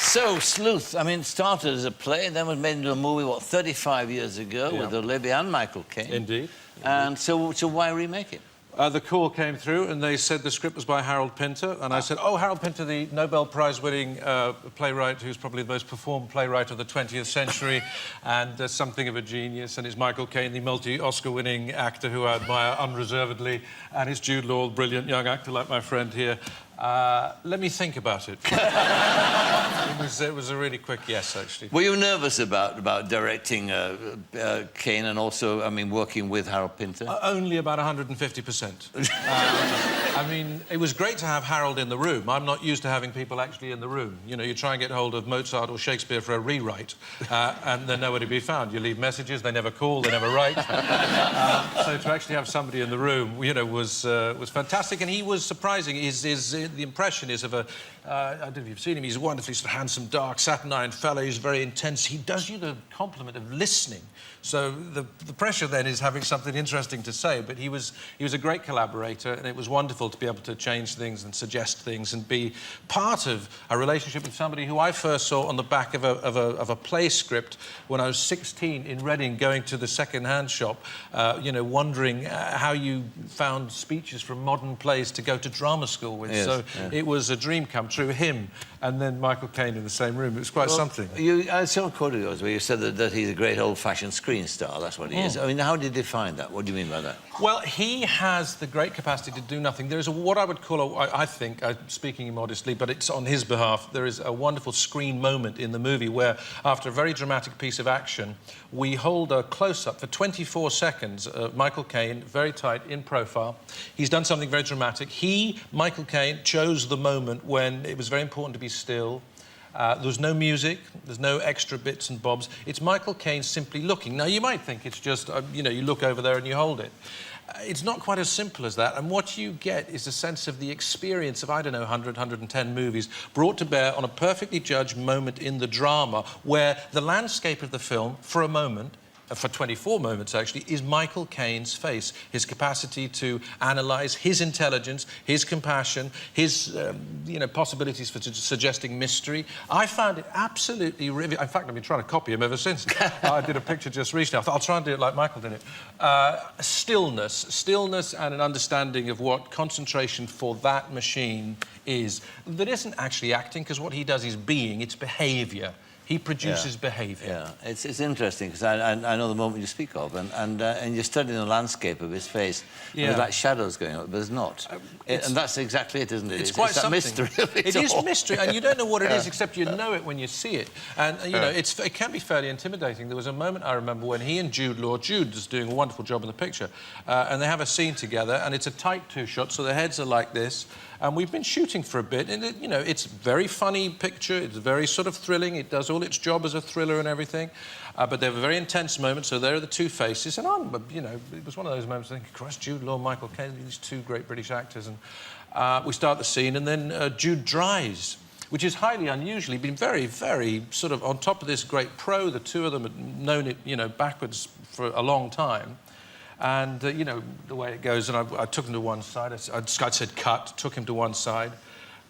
So, Sleuth, I mean, started as a play, then was made into a movie, what, 35 years ago, with Olivia and Michael Caine. Indeed. And so why remake it? The call came through and they said the script was by Harold Pinter, and I said, oh, Harold Pinter, the Nobel Prize-winning playwright who's probably the most performed playwright of the 20th century and something of a genius, and it's Michael Caine, the multi-Oscar-winning actor who I admire unreservedly, and it's Jude Law, brilliant young actor like my friend here. Let me think about it. It was a really quick yes, actually. Were you nervous about directing Caine and also, I mean, working with Harold Pinter? Only about 150%. I mean, it was great to have Harold in the room. I'm not used to having people actually in the room. You know, you try and get hold of Mozart or Shakespeare for a rewrite, and they're nowhere to be found. You leave messages, they never call, they never write. So to actually have somebody in the room, you know, was fantastic, and he was surprising. The impression is of a... I don't know if you've seen him, he's a wonderfully sort of handsome, dark, saturnine fellow. He's very intense. He does you the compliment of listening. So the pressure then is having something interesting to say, but he was a great collaborator, and it was wonderful to be able to change things and suggest things and be part of a relationship with somebody who I first saw on the back of a play script when I was 16 in Reading, going to the second-hand shop, you know, wondering how you found speeches from modern plays to go to drama school with. Yes, so it was a dream come true. Him and then Michael Caine in the same room. It was quite something. I saw a quote of yours where you said that he's a great old-fashioned screen star. That's what he is. I mean, how do you define that? What do you mean by that? Well, he has the great capacity to do nothing. There is what I would call, I think, speaking immodestly, but it's on his behalf, there is a wonderful screen moment in the movie where, after a very dramatic piece of action, we hold a close-up for 24 seconds of Michael Caine, very tight, in profile. He's done something very dramatic. Michael Caine, chose the moment when it was very important to be still. There was no music, there's no extra bits and bobs. It's Michael Caine simply looking. Now, you might think it's just, you know, you look over there and you hold it. It's not quite as simple as that, and what you get is a sense of the experience of, I don't know, 100, 110 movies brought to bear on a perfectly judged moment in the drama where the landscape of the film, for a moment, for 24 moments, actually, is Michael Caine's face, his capacity to analyse, his intelligence, his compassion, his, you know, possibilities for suggesting mystery. I found it absolutely riveting. In fact, I've been trying to copy him ever since. I did a picture just recently. I thought, I'll try and do it like Michael did it. Stillness and an understanding of what concentration for that machine is. That isn't actually acting, because what he does is being, it's behaviour. He produces behaviour. Yeah, it's interesting, because I know the moment you speak of, and you're studying the landscape of his face. Yeah. There's like shadows going on, but there's not. And that's exactly it, isn't it? It's quite that mystery. It is mystery, and you don't know what it is, except you know it when you see it. And, you know, it can be fairly intimidating. There was a moment, I remember, when he and Jude Law, Jude is doing a wonderful job in the picture, and they have a scene together, and it's a tight two-shot, so their heads are like this. And we've been shooting for a bit, and, you know, it's a very funny picture, it's very sort of thrilling, it does all its job as a thriller and everything, but they have a very intense moment, so there are the two faces, and you know, it was one of those moments thinking, Christ, Jude Law, Michael Caine, these two great British actors, and we start the scene, and then Jude dries, which is highly unusual. He'd been very, very sort of on top of this great pro. The two of them had known it, you know, backwards for a long time. And, you know, the way it goes, and I took him to one side. I said, cut, took him to one side.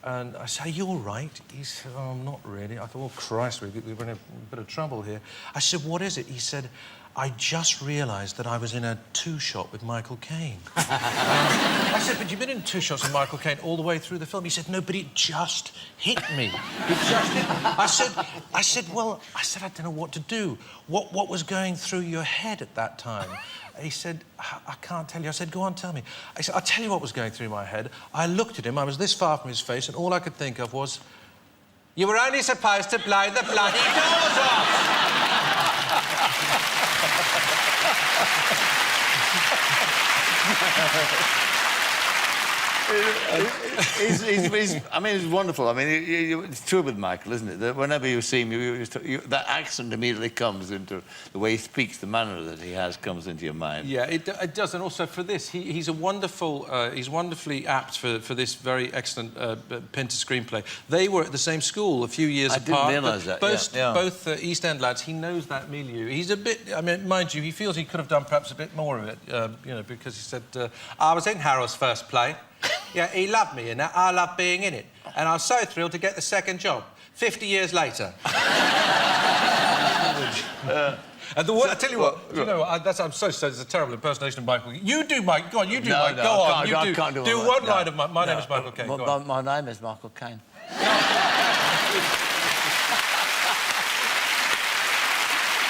And I said, are you all right? He said, oh, I'm not really. I thought, oh, Christ, we're in a bit of trouble here. I said, what is it? He said, I just realised that I was in a two-shot with Michael Caine. I said, but you've been in two shots with Michael Caine all the way through the film. He said, no, but it just hit me. It just hit me. I said, I don't know what to do. What was going through your head at that time? He said, I can't tell you. I said, go on, tell me. I said, I'll tell you what was going through my head. I looked at him, I was this far from his face, and all I could think of was, you were only supposed to blow the bloody doors off! I mean, it's wonderful. I mean, it's true with Michael, isn't it? That whenever you see him, that accent immediately comes into the way he speaks, the manner that he has comes into your mind. Yeah, it does. And also for this, he's a wonderful, he's wonderfully apt for this very excellent Pinter screenplay. They were at the same school a few years apart. I didn't realise that. Both East End lads. He knows that milieu. He's a bit. I mean, mind you, he feels he could have done perhaps a bit more of it. You know, because he said, "I was in Harold's first play. Yeah, he loved me in that. I loved being in it. And I was so thrilled to get the second job. 50 years later. And the I tell you what, you know, I'm so sorry, it's a terrible impersonation of Michael. You do, Mike. Go on, you do, Mike. Go on, you do. Do one line of my name is Michael Caine. Go on. My name is Michael Caine.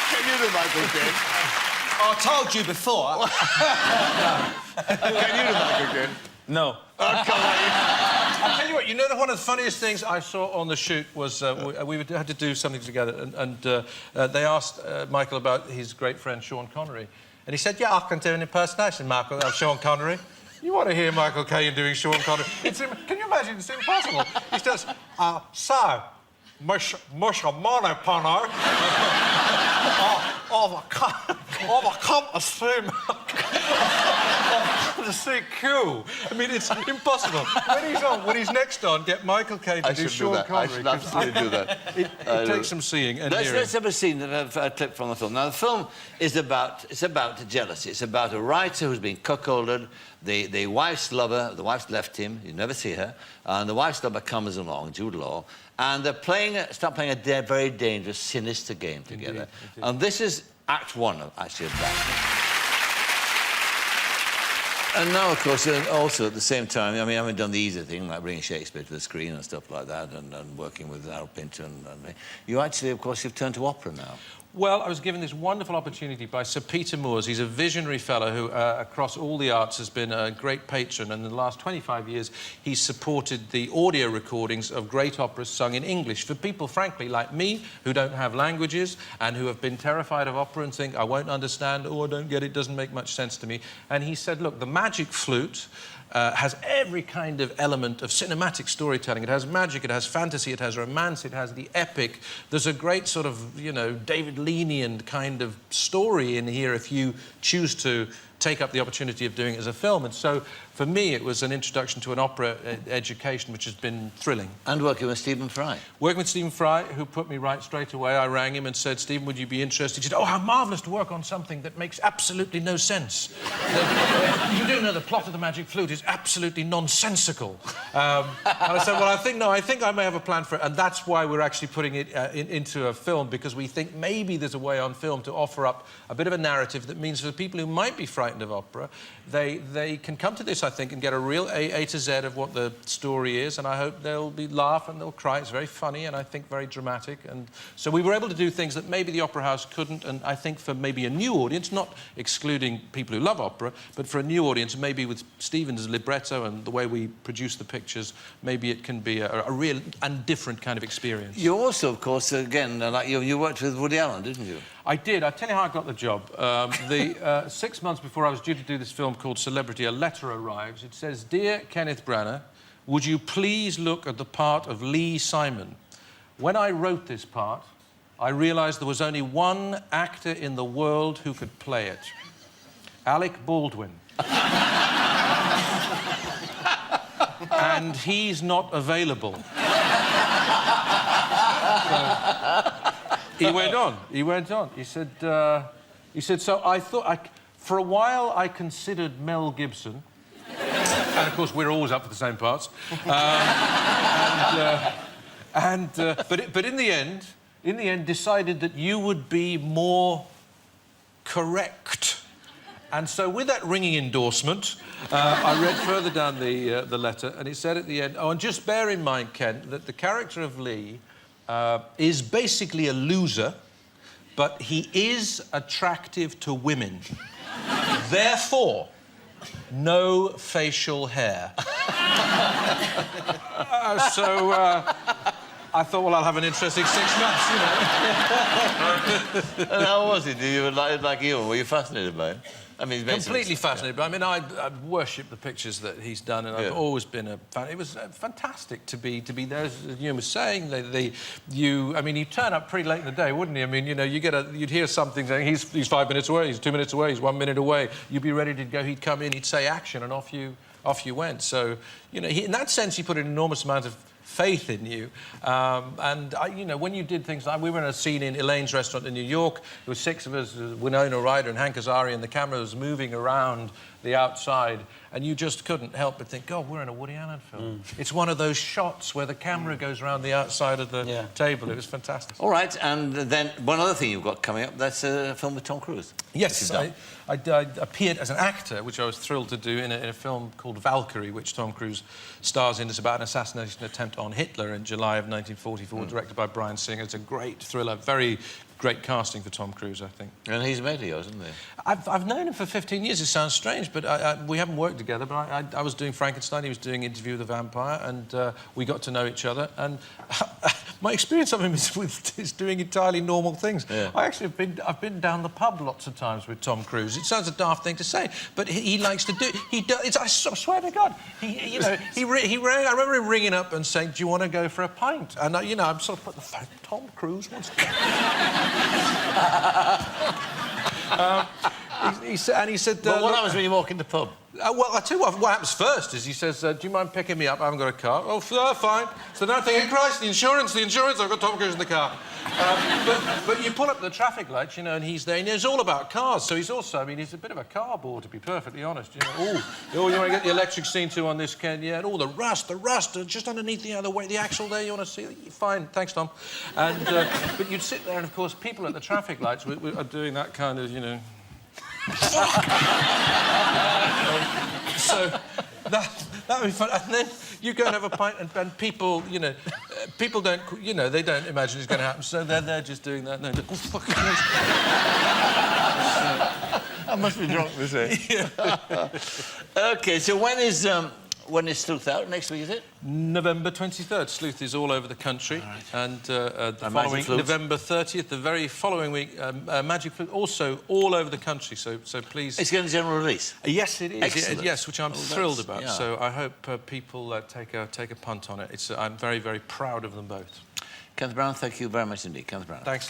Can you do Michael Caine? I told you before. Can you do Michael Caine? No. Oh, come on. I'll tell you what, you know, one of the funniest things I saw on the shoot was we had to do something together, and they asked Michael about his great friend Sean Connery. And he said, yeah, I can do an impersonation, Michael, of Sean Connery. You want to hear Michael Caine doing Sean Connery? Can you imagine? It's impossible. He says, so, Mr. Monopono, I've come to see Q. I mean, it's impossible. When he's next on, get Michael Caine to do Sean Connery. I should absolutely do that. It takes some seeing and hearing. Let's have a scene, a clip from the film. Now, the film is about jealousy. It's about a writer who's been cuckolded. The wife's lover, the wife's left him. You never see her. And the wife's lover comes along, Jude Law, and they're start playing a very dangerous, sinister game together. Indeed. And this is Act 1, actually, of that. And now, of course, also at the same time, I mean, I haven't done the easy thing, like bringing Shakespeare to the screen and stuff like that, and working with Harold Pinter and you actually, of course, you've turned to opera now. Well, I was given this wonderful opportunity by Sir Peter Moores. He's a visionary fellow who, across all the arts, has been a great patron. And in the last 25 years, he's supported the audio recordings of great operas sung in English for people, frankly, like me, who don't have languages and who have been terrified of opera and think, I won't understand, or I don't get it, doesn't make much sense to me. And he said, look, the magic flute has every kind of element of cinematic storytelling. It has magic, it has fantasy, it has romance, it has the epic. There's a great sort of, you know, David Leanian kind of story in here if you choose to take up the opportunity of doing it as a film. And so, for me, it was an introduction to an opera education, which has been thrilling. And working with Stephen Fry. Working with Stephen Fry, who put me right straight away. I rang him and said, Stephen, would you be interested? He said, oh, how marvellous to work on something that makes absolutely no sense. You do know the plot of The Magic Flute is absolutely nonsensical. And I said, well, I think I may have a plan for it. And that's why we're actually putting it into a film, because we think maybe there's a way on film to offer up a bit of a narrative that means for people who might be frightened of opera, they can come to this, I think, and get a real A to Z of what the story is, and I hope they'll laugh and they'll cry. It's very funny and I think very dramatic. And so we were able to do things that maybe the Opera House couldn't, and I think for maybe a new audience, not excluding people who love opera, but for a new audience, maybe with Stephen's libretto and the way we produce the pictures, maybe it can be a real and different kind of experience. You also, of course, again, like you worked with Woody Allen, didn't you? I did. I'll tell you how I got the job. 6 months before I was due to do this film called Celebrity, a letter arrives. It says, Dear Kenneth Branagh, would you please look at the part of Lee Simon? When I wrote this part, I realised there was only one actor in the world who could play it. Alec Baldwin. And he's not available. He went on. He said, so I thought, for a while I considered Mel Gibson. And, of course, we're always up for the same parts. But in the end, decided that you would be more correct. And so with that ringing endorsement, I read further down the letter, and it said at the end, oh, and just bear in mind, Ken, that the character of Lee is basically a loser, but he is attractive to women. Therefore, no facial hair. I thought, well, I'll have an interesting 6 months, you know. And how was it? Did you like you? Were you fascinated by it? I mean, completely fascinated. Yeah. But I mean, I worship the pictures that he's done, and I've always been a fan. It was fantastic to be there. As you were saying, I mean, he'd turn up pretty late in the day, wouldn't he? I mean, you know, you'd hear something saying he's 5 minutes away, he's 2 minutes away, he's 1 minute away. You'd be ready to go. He'd come in, he'd say action, and off you went. So, you know, in that sense, he put an enormous amount of faith in you. You know, when you did things like... We were in a scene in Elaine's restaurant in New York. There were 6 of us, Winona Ryder and Hank Azaria, and the camera was moving around the outside, and you just couldn't help but think, God, we're in a Woody Allen film. It's one of those shots where the camera goes around the outside of the table. It was fantastic. All right, and then one other thing you've got coming up, that's a film with Tom Cruise. Yes, I appeared as an actor, which I was thrilled to do, in a film called Valkyrie, which Tom Cruise stars in. It's about an assassination attempt on Hitler in July of 1944, directed by Brian Singer. It's a great thriller, very great casting for Tom Cruise, I think. And he's made yours, isn't he? I've known him for 15 years. It sounds strange, but we haven't worked together. But I was doing Frankenstein, he was doing Interview with the Vampire, and we got to know each other. And my experience of him is doing entirely normal things. Yeah. I've been down the pub lots of times with Tom Cruise. It sounds a daft thing to say, but he likes to do. He does. I swear to God, he rang. I remember him ringing up and saying, "Do you want to go for a pint?" And I'm sort of put the phone. Tom Cruise wants to. He said... But what happens when you walk in the pub? Well, I'll tell you what happens first is he says, do you mind picking me up? I haven't got a car. Oh, fine. So now I'm thinking, Christ, the insurance, I've got Tom Cruise in the car. But you pull up the traffic lights, and he's there, and it's all about cars. So he's also, he's a bit of a car bore, to be perfectly honest. Oh, you want to get the electric scene too on this, Ken? Yeah, and all the rust, just underneath the axle there, you want to see? Fine, thanks, Tom. And, but you'd sit there, and, of course, people at the traffic lights are doing that kind of, so that would be fun. And then you go and have a pint, and people, people don't, they don't imagine it's going to happen, so they're just doing that. No, oh, fucking I must be drunk, this OK, so when is Sleuth out? Next week, is it? November 23rd. Sleuth is all over the country. Right. And the following November 30th, the very following week, Magic Flute, also all over the country. So please... It's going to general release? Yes, it is. Excellent. Yes, which I'm thrilled about. Yeah. So I hope people take a punt on it. I'm very, very proud of them both. Kenneth Branagh, thank you very much indeed. Kenneth Branagh. Thanks.